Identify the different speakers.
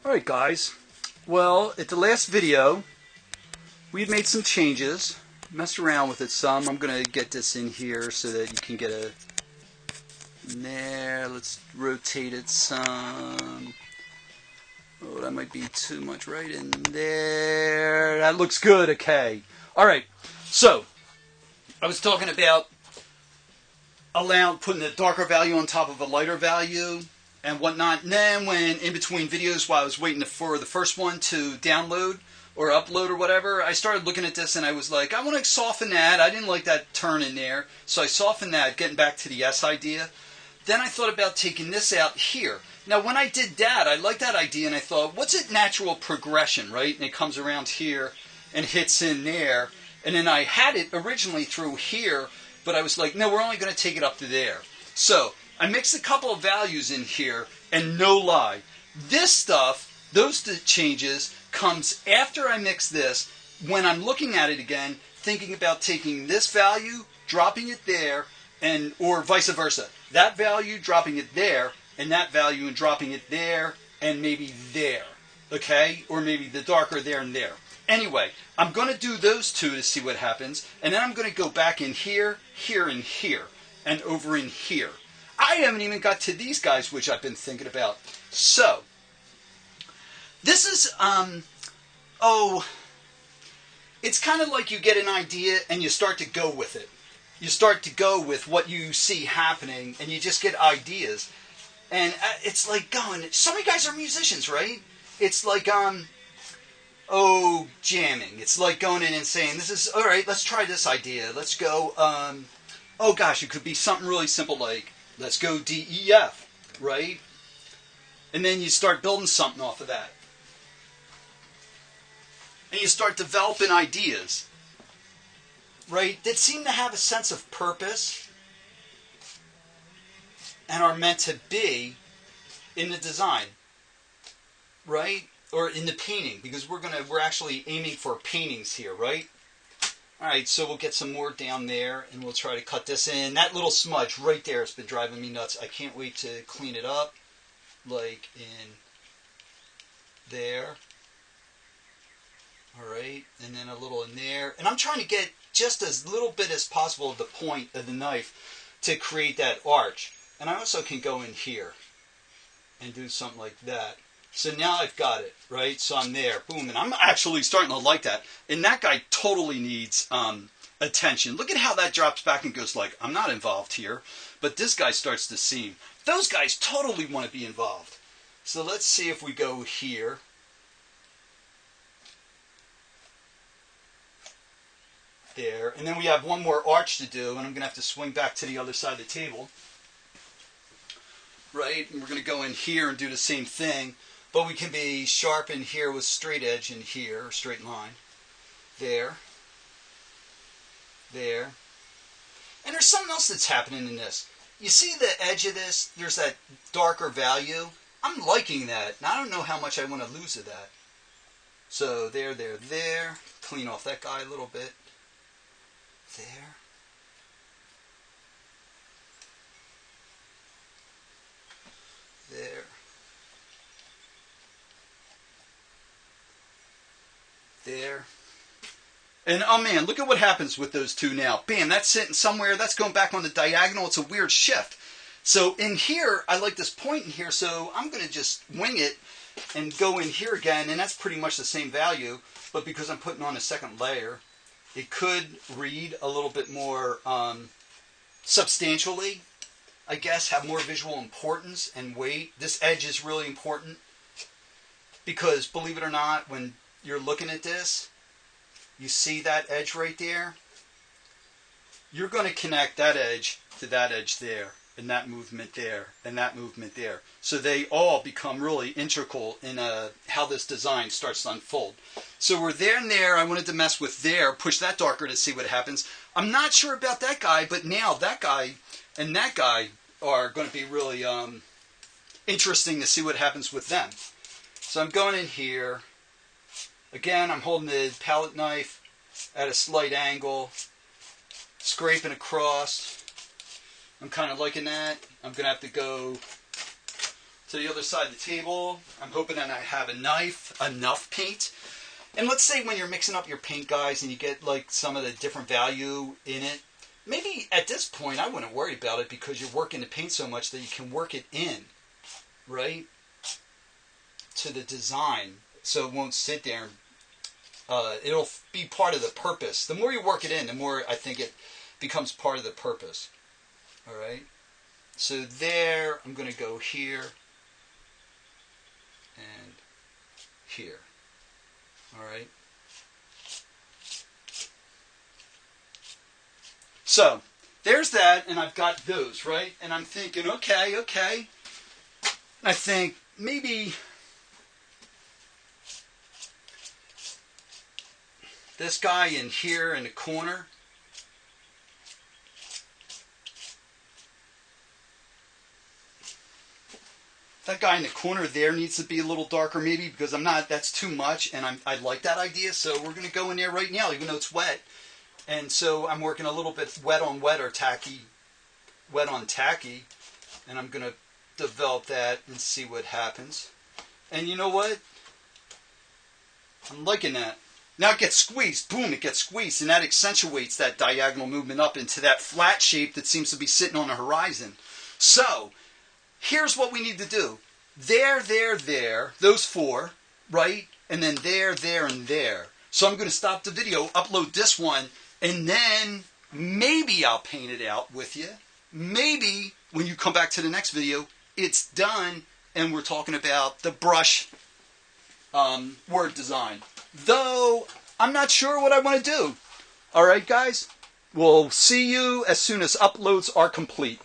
Speaker 1: Alright guys, well at the last video we had made some changes, messed around with it some. I'm going to get this in here so that you can get a there. Let's rotate it some. Oh, that might be too much right in there. That looks good, okay. Alright, so I was talking about putting a darker value on top of a lighter value and whatnot. And then when in between videos, while I was waiting for the first one to download or upload or whatever, I started looking at this and I was like, I want to soften that. I didn't like that turn in there. So I softened that, getting back to the S idea. Then I thought about taking this out here. Now when I did that, I liked that idea and I thought, what's a natural progression, right? And it comes around here and hits in there. And then I had it originally through here, but I was like, no, we're only going to take it up to there. So I mixed a couple of values in here, and no lie, this stuff, those changes, comes after I mix this, when I'm looking at it again, thinking about taking this value, dropping it there, and or vice versa. That value, dropping it there, and that value, and dropping it there, and maybe there. Okay? Or maybe the darker there and there. Anyway, I'm going to do those two to see what happens, and then I'm going to go back in here, here, and here, and over in here. I haven't even got to these guys, which I've been thinking about. So, this is, it's kind of like you get an idea and you start to go with it. You start to go with what you see happening, and you just get ideas. And it's like going, some of you guys are musicians, right? It's like, jamming. It's like going in and saying, this is, all right, let's try this idea. Let's go, oh gosh, it could be something really simple like, let's go D, E, F, right? And then you start building something off of that. And you start developing ideas, right, that seem to have a sense of purpose and are meant to be in the design, right? Or in the painting, because we're actually aiming for paintings here, right? Alright, so we'll get some more down there, and we'll try to cut this in. That little smudge right there has been driving me nuts. I can't wait to clean it up, like in there. Alright, and then a little in there. And I'm trying to get just as little bit as possible of the point of the knife to create that arch. And I also can go in here and do something like that. So now I've got it, right? So I'm there, boom, and I'm actually starting to like that. And that guy totally needs attention. Look at how that drops back and goes like, I'm not involved here. But this guy starts to seem. Those guys totally want to be involved. So let's see if we go here. There. And then we have one more arch to do, and I'm going to have to swing back to the other side of the table. Right? And we're going to go in here and do the same thing. But we can be sharp in here with straight edge in here, or straight line. There. There. And there's something else that's happening in this. You see the edge of this? There's that darker value. I'm liking that. And I don't know how much I want to lose of that. So there, there, there. Clean off that guy a little bit. There. There. There. And oh man, look at what happens with those two now. Bam, that's sitting somewhere. That's going back on the diagonal. It's a weird shift. So in here, I like this point in here, so I'm going to just wing it and go in here again, and that's pretty much the same value. But because I'm putting on a second layer, it could read a little bit more substantially, I guess, have more visual importance and weight. This edge is really important because, believe it or not, when you're looking at this, you see that edge right there? You're going to connect that edge to that edge there, and that movement there, and that movement there. So they all become really integral in how this design starts to unfold. So we're there and there. I wanted to mess with there, push that darker to see what happens. I'm not sure about that guy, but now that guy and that guy are going to be really interesting to see what happens with them. So I'm going in here. Again, I'm holding the palette knife at a slight angle, scraping across. I'm kind of liking that. I'm going to have to go to the other side of the table. I'm hoping that I have enough paint. And let's say when you're mixing up your paint, guys, and you get like some of the different value in it, maybe at this point I wouldn't worry about it because you're working the paint so much that you can work it in, right, to the design, so it won't sit there. It'll be part of the purpose. The more you work it in, the more I think it becomes part of the purpose. All right. So there, I'm going to go here and here. All right. So there's that, and I've got those, right? And I'm thinking, okay. I think maybe this guy in here in the corner, that guy in the corner there needs to be a little darker maybe, because that's too much, and I like that idea, so we're going to go in there right now even though it's wet. And so I'm working a little bit wet on wet or wet on tacky, and I'm going to develop that and see what happens. And you know what? I'm liking that. Now it gets squeezed. Boom, it gets squeezed, and that accentuates that diagonal movement up into that flat shape that seems to be sitting on the horizon. So here's what we need to do. There, those four, right? And then there, and there. So I'm going to stop the video, upload this one, and then maybe I'll paint it out with you. Maybe when you come back to the next video, it's done, and we're talking about the brush word design. Though, I'm not sure what I want to do. All right, guys? We'll see you as soon as uploads are complete.